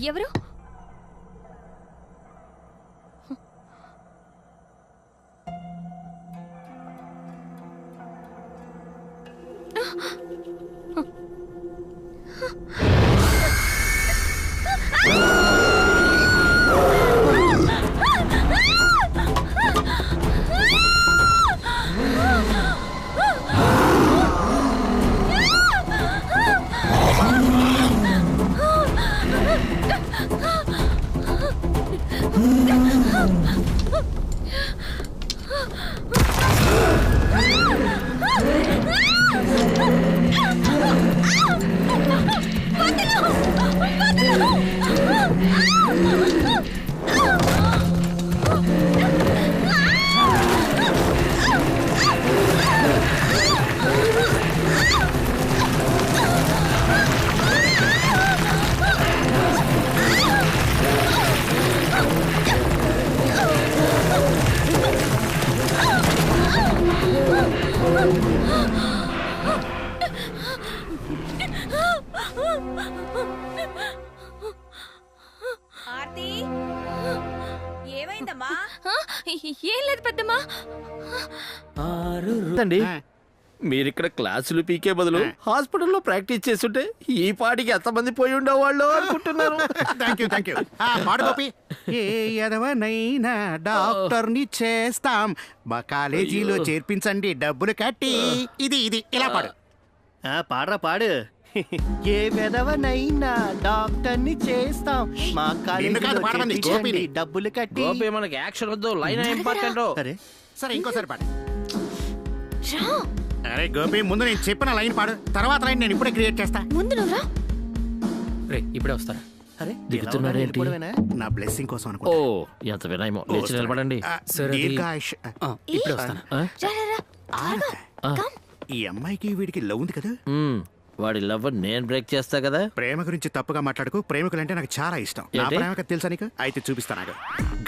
ఎవరు? ఏమైందమ్మా? ఏం లేదు పెద్దమ్మా. మీరిక్కడ క్లాసులు పీకే బదులు హాస్పిటల్లో ప్రాక్టీస్ చేస్తుంటే ఈ పాటికి ఎంతమంది పోయి ఉండేవాళ్ళు అనుకుంటున్నారు. ఏ ఎదవనైనా డాక్టర్ని చేస్తాం, మా కాలేజీలో చేర్పించండి డబ్బులు కట్టి. ఇది ఇది ఇలా పాడు. పాడరా పాడు. ఏ వెదవనైనా డాక్టర్ని చేస్తాం, మా కాలేజీలో డబ్బులు కట్టి. మనకి యాక్షన్ వద్దు, లైన్ ఇంపార్టెంట్. అరే సరే ఇంకోసారి పాడు. అరే గోపి, ముందు నేను చెప్పిన లైన్ పాడు, తర్వాత లైన్ నేను ఇప్పుడే క్రియేట్ చేస్తా. ముందు నువ్వురా. రే ఇప్పుడే వస్తారా? అరే దిగుతున్నారేంటి? నా బ్లెస్సింగ్ కోసం ఓ ఎంత వినయమో. లేచి నిలబడండి. దీర్ఘాయుష్. ఇప్పుడే వస్తాను. ఈ అమ్మాయికి వీడికి లవ్ ఉంది కదా. వాడి లవ్ నేను బ్రేక్ చేస్తా కదా. ప్రేమ గురించి తప్పుగా మాట్లాడుకు. ప్రేమికులంటే నాకు చాలా ఇష్టం. నా ప్రేమకు తెలుసా నీకు? అయితే చూపిస్తా. నాకు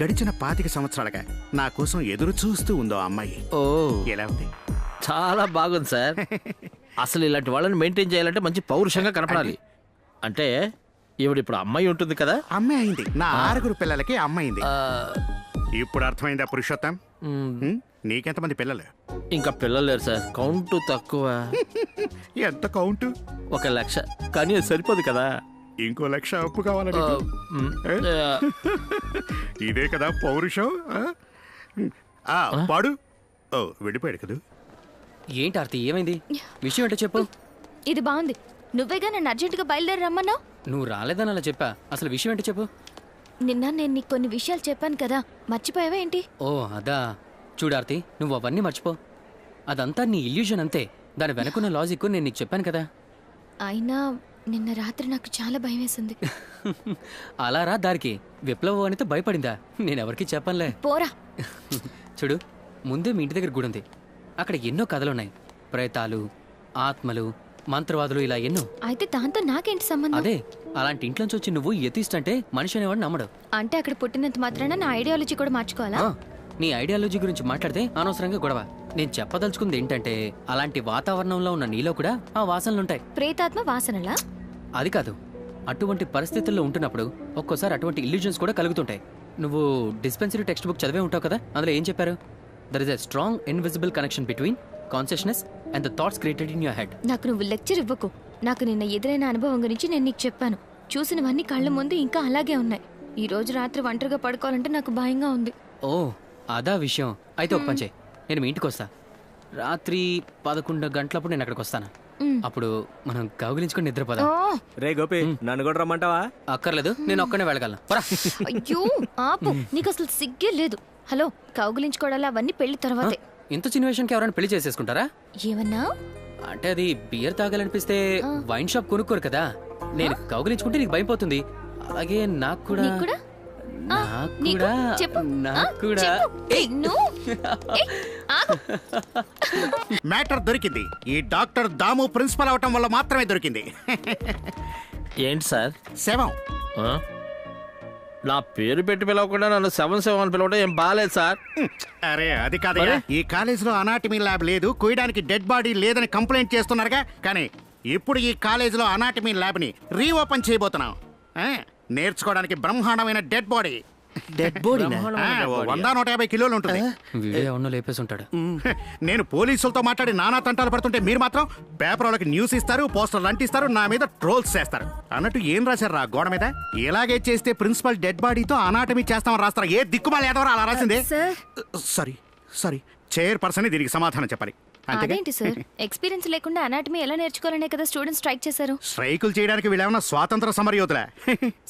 గడిచిన 25 సంవత్సరాలుగా నా కోసం ఎదురు చూస్తూ ఉందో అమ్మాయి. ఓ ఎలా ఉంది? చాలా బాగుంది సార్. అసలు ఇలాంటి వాళ్ళని మెయింటైన్ చేయాలంటే మంచి పౌరుషంగా కనపడాలి. అంటే ఈవిడ ఇప్పుడు అమ్మాయి ఉంటుంది కదా. అమ్మాయి అయింది. నా 6 పిల్లలకి అమ్మాయింది. ఇప్పుడు అర్థమైందా పురుషోత్తం? నీకెంతమంది పిల్లలు? ఇంకా పిల్లలు లేరు సార్, కౌంట్ తక్కువ. ఎంత కౌంట్? 1,00,000. కానీ అది సరిపోదు కదా. ఇంకో 1,00,000 అప్పు కావాలని. ఇదే కదా పౌరుషం. పాడు. ఓ వెళ్ళిపోయాడు కదా. ఏంటి ఆర్తి, ఏమైంది? విషయం ఏంటో చెప్పు. ఇది బాగుంది. నువ్వేగా నన్ను అర్జెంటుగా బయలుదేరి రమ్మన్నావు. నువ్వు రాలేదని అలా చెప్పా. అసలు విషయం ఏంటో చెప్పు. నిన్న నేను నీకు కొన్ని విషయాలు చెప్పాను కదా, మర్చిపోయావా ఏంటి? ఓ అదా. చూడార్తి, నువ్వు అవన్నీ మర్చిపో. అదంతా నీ ఇల్యూషన్ అంతే. దాని వెనకున్న లాజిక్ నేను నీకు చెప్పాను కదా. అయినా నిన్న రాత్రి నాకు చాలా భయం వేసింది. అలా రా దారికి. విప్లవం అనేది భయపడిందా? నేనెవరికి చెప్పనులే. పోరా. చూడు, ముందే మీ ఇంటి దగ్గర గుడి ఉంది. అక్కడ ఎన్నో కథలున్నాయి. ప్రేతాలు, ఆత్మలు, మంత్రవాదులు, ఇలా ఎన్నో. అయితే దాంతో నాకేంటి సంబంధం? అదే, అలాంటి ఇంట్లోంచి వచ్చి నువ్వు ఎథిస్ట్ అంటే మనిషి అనేవాడు నమ్మడు. అంటే అక్కడ పుట్టినంత మాత్రాన నా ఐడియాలజీ కూడా మార్చుకోవాలా? నీ ఐడియాలజీ గురించి మాట్లాడితే అనవసరంగా గొడవ. నేను చెప్పదలుచుకుంది ఏంటంటే, అలాంటి వాతావరణంలో ఉన్న నీలో కూడా ఆ వాసనలుంటాయి. ప్రేతాత్మ వాసనలా? అది కాదు, అటువంటి పరిస్థితుల్లో ఉంటున్నప్పుడు ఒక్కోసారి అటువంటి ఇల్యూజన్స్ కూడా కలుగుతుంటాయి. నువ్వు డిస్పెన్సరీ టెక్స్ట్ బుక్ చదివే ఉంటావు కదా. అందులో ఏం చెప్పారు? There is a strong invisible connection between consciousness and the thoughts created in your head. నాకు నువ్వు లెక్చర్ ఇవ్వకు. నాకు నిన్న ఎదురైన అనుభవం గురించి నేను నీకు చెప్పాను. చూసినవన్నీ కళ్ళ ముందు ఇంకా అలాగే ఉన్నాయి. ఈ రోజు రాత్రి ఒంటరిగా పడుకోవాలంటే నాకు భయంగా ఉంది. ఓ అదా విషయం. అయితే ఒక పంచే, నేను మీ ఇంటికి వస్తా. రాత్రి 11 గంటలప్పుడు నేను అక్కడికి వస్తాను. అప్పుడు మనం కౌగిలించుకొని నిద్రపోదాం. రే గోపి, నన్ను కూడా రమ్మంటావా? అక్కర్లేదు, నేను ఒక్కనే వెళ్ళగలను. అయ్యో ఆపు, నీకు అసలు సిగ్గే లేదు. హలో, కౌగిలించుకోవడాలి అవన్నీ పెళ్లి తర్వాతే. ఇంత చిన్న విషయానికి ఎవరైనా పెళ్లి చేసేసుకుంటారా? ఏమన్నా అంటే అది బియర్ తాగాలనిపిస్తే వైన్ షాప్ కొనుక్కోరు కదా. నేను కౌగిలించుకుంటే నీకు భయం పోతుంది. అలాగే నాకు కూడా మ్యాటర్ దొరికింది. ఈ డాక్టర్ దాము ప్రిన్సిపల్ అవటం వల్ల మాత్రమే దొరికింది. ఏంటి సార్? శవం. నా పేరు పెట్టి పిలవకుండా నన్ను 7 అని పిలవడం ఏం బాగాలేదు సార్. అరే అది కాదు, ఈ కాలేజీలో అనాటమీ ల్యాబ్ లేదు, కోయడానికి డెడ్ బాడీ లేదని కంప్లైంట్ చేస్తున్నారుగా. కానీ ఇప్పుడు ఈ కాలేజీలో అనాటమీ ల్యాబ్ ని రీఓపెన్ చేయబోతున్నాం. నేర్చుకోవడానికి బ్రహ్మాండమైన డెడ్ బాడీ. డెడ్ బాడీ 100-150 కిలోలు ఉంటుంది. వీడే ఉన్న లేపేసి ఉంటాడు. నేను పోలీసులతో మాట్లాడి నానా తంటాలు పడుతుంటే మీరు మాత్రం పేపర్ వాళ్ళకి న్యూస్ ఇస్తారు, పోస్టర్లు అంటిస్తారు, నా మీద ట్రోల్స్ చేస్తారు. అన్నట్టు ఏం రాశారు రా గోడ మీద? ఇలాగే చేస్తే ప్రిన్సిపల్ డెడ్ బాడీతో అనాటమీ చేస్తామని రాస్తారు. ఏ దిక్కుమాలి ఏదవరా అలా రాసింది? సారీ చైర్ పర్సన్ దీనికి సమాధానం చెప్పాలి. అంతేగా? అదేంటి సార్, ఎక్స్పీరియన్స్ లేకుండా అనాటమీ ఎలా నేర్చుకోవాలనే కదా స్టూడెంట్స్ స్ట్రైక్ చేశారు. స్ట్రైకులు చేయడానికి వీళ్ళేమన్నా స్వాతంత్ర సమరయోధులే?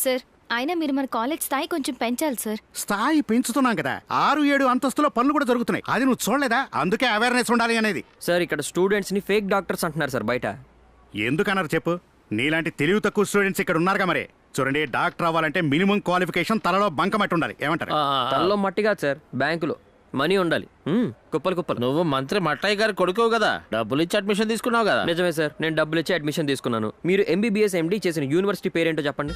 సార్ అయినా మీరు మన కాలేజ్ స్థాయి కొంచెం పెంచాలి సార్. స్థాయి పెంచుతున్నాం కదా, 6-7 అంతస్తులో పనులు కూడా జరుగుతున్నాయి. అది నువ్వు చూడలేదా? అందుకే అవేర్నెస్ ఉండాలి అనేది. సార్ ఇక్కడ స్టూడెంట్స్ ని ఫేక్ డాక్టర్స్ అంటున్నారు సార్ బయట. ఎందుకన్నారు చెప్పు? నీలాంటి తెలివి తక్కువ స్టూడెంట్స్ ఇక్కడ ఉన్నారుగా. మరి చూడండి, డాక్టర్ అవ్వాలంటే మినిమం క్వాలిఫికేషన్ తలలో బంకమట్టి ఉండాలి. ఏమంటారు? తనలో మట్టి కాదు సార్, బ్యాంకులో మనీ ఉండాలి. కుప్పలు కుప్పలు. నువ్వు మంత్రి మట్టయ్య గారు కొడుకోవు కదా, డబ్బులు ఇచ్చి అడ్మిషన్ తీసుకున్నావు కదా. నిజమే సార్, నేను డబ్బులు ఇచ్చి అడ్మిషన్ తీసుకున్నాను. మీరు MBBS MD చేసిన యూనివర్సిటీ పేరేంటో చెప్పండి.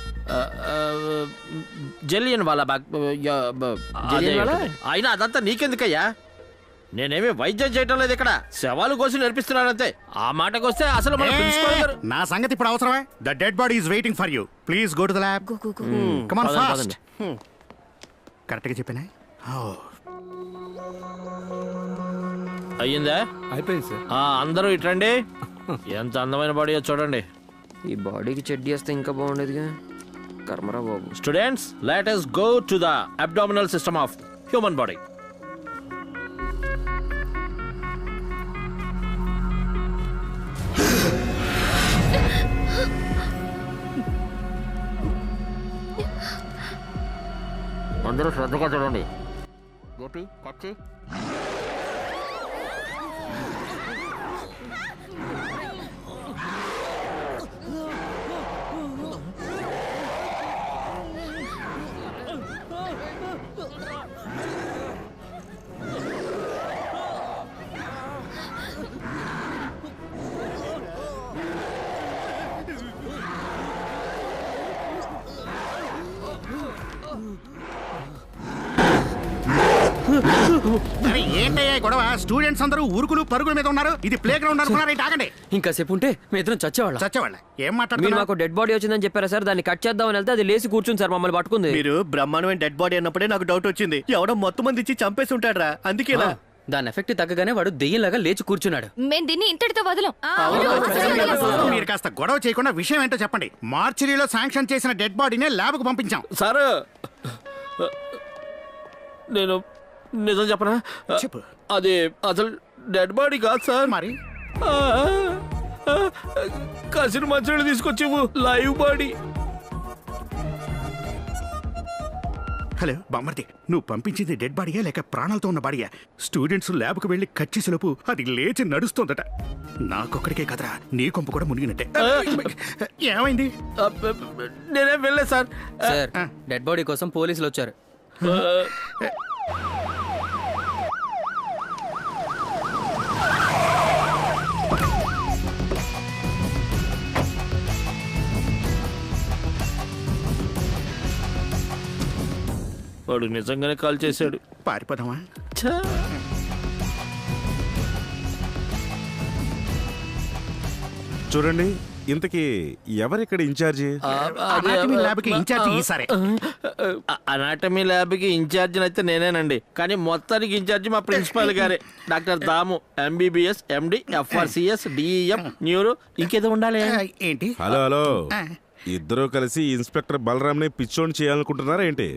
జలియన్ వాళ్ళ జలియన్వాలా? అయినా అదంతా నీకెందుకయ్యా? నేనేమి వైద్యం చేయటం లేదు ఇక్కడ, శవాలు కోసి నేర్పిస్తున్నానంతే. ఆ మాటకు వస్తే అసలు మన ప్రిన్సిపల్ గారు. నా సంగతి ఇప్పుడు అవసరమే. The dead body is waiting for you. Please go to the lab. Come on fast. కరెక్ట్గా చెప్పానా? అయ్యిందా? అయిపోయింది సార్. అందరూ ఇట్రండి. ఎంత అందమైన బాడీ చూడండి. ఈ బాడీకి చెడ్డీ వేస్తే ఇంకా బాగుండేదిగా. కర్మరా బాబు. Students, let us go to the abdominal system of human body. అందరూ శ్రద్ధగా చూడండి. గోపి, కచ్చి. ఏంటయ్యా గొడవ? స్టూడెంట్స్ అందరూ ఉరుకులు పరుగుల మీద ఉన్నారు. ఇది ప్లే గ్రౌండ్ అనుకున్నారా? ఆగండి. ఇంకా సేపు ఉంటే మీ ఇద్దరం చచ్చేవాళ్ళ. చచ్చేవాళ్ళ ఏం మీరు మాట్లాడుతున్నారు? మాకు డెడ్ బాడీ వచ్చిందని చెప్పారా సార్? దాన్ని కట్ చేద్దామని వెళ్తే అది లేచి కూర్చుంది సార్, మమ్మల్ని పట్టుకుంది. మీరు బ్రహ్మాండమైన డెడ్ బాడీ అన్నప్పుడే నాకు డౌట్ వచ్చింది. ఎవడో మొత్తం మంది ఇచ్చి చంపేసి ఉంటాడ్రా, అందుకే ఇలా. దాని ఎఫెక్ట్ తగ్గగానే వాడు దెయ్యంలాగా లేచి కూర్చున్నాడు. మేము దీన్ని ఇంతటితో వదలం. మీరు కాస్త గొడవ చేయకుండా విషయం ఏంటో చెప్పండి. మార్చిరీలో శాంక్షన్ చేసిన డెడ్ బాడీనే ల్యాబ్ కు పంపించాం. సార్, నేను నిజం చెప్పనా? చెప్పు. అది అసలు డెడ్ బాడీ కాదు సార్. మరి కసిన మంచులు తీసుకొచ్చేవు లైవ్ బాడీ. హలో బామ్మర్ది, నువ్వు పంపించింది డెడ్ బాడీయా లేక ప్రాణాలతో ఉన్న బాడీయా? స్టూడెంట్స్ ల్యాబ్కు వెళ్లి కట్ చేసేలోపు అది లేచి నడుస్తోందట. నాకొక్కడికే కదరా, నీ కొంపు కూడా మునిగినట్టే. ఏమైంది? నేనేం వెళ్ళలేదు సార్. సార్, డెడ్ బాడీ కోసం పోలీసులు వచ్చారు. వాడు నిజంగానే కాల్ చేశాడు. పారిపోదామా? చూడండి, ఇంతకీ ఎవరిక్కడ ఇన్ఛార్జి? అనాటమీ ల్యాబ్కి ఇన్ఛార్జి ఈసారే. అనాటమీ ల్యాబ్కి ఇన్ఛార్జి అయితే నేనేనండి, కానీ మొత్తానికి ఇన్ఛార్జి మా ప్రిన్సిపాల్ గారే, doctor Damu. MBBS MD FRCS DEM neuro, ఇంకేదో ఉండాలి. ఏంటి? హలో ఇద్దరూ కలిసి ఇన్స్పెక్టర్ బలరాంని పిచ్చోని చేయాలనుకుంటున్నారా ఏంటి?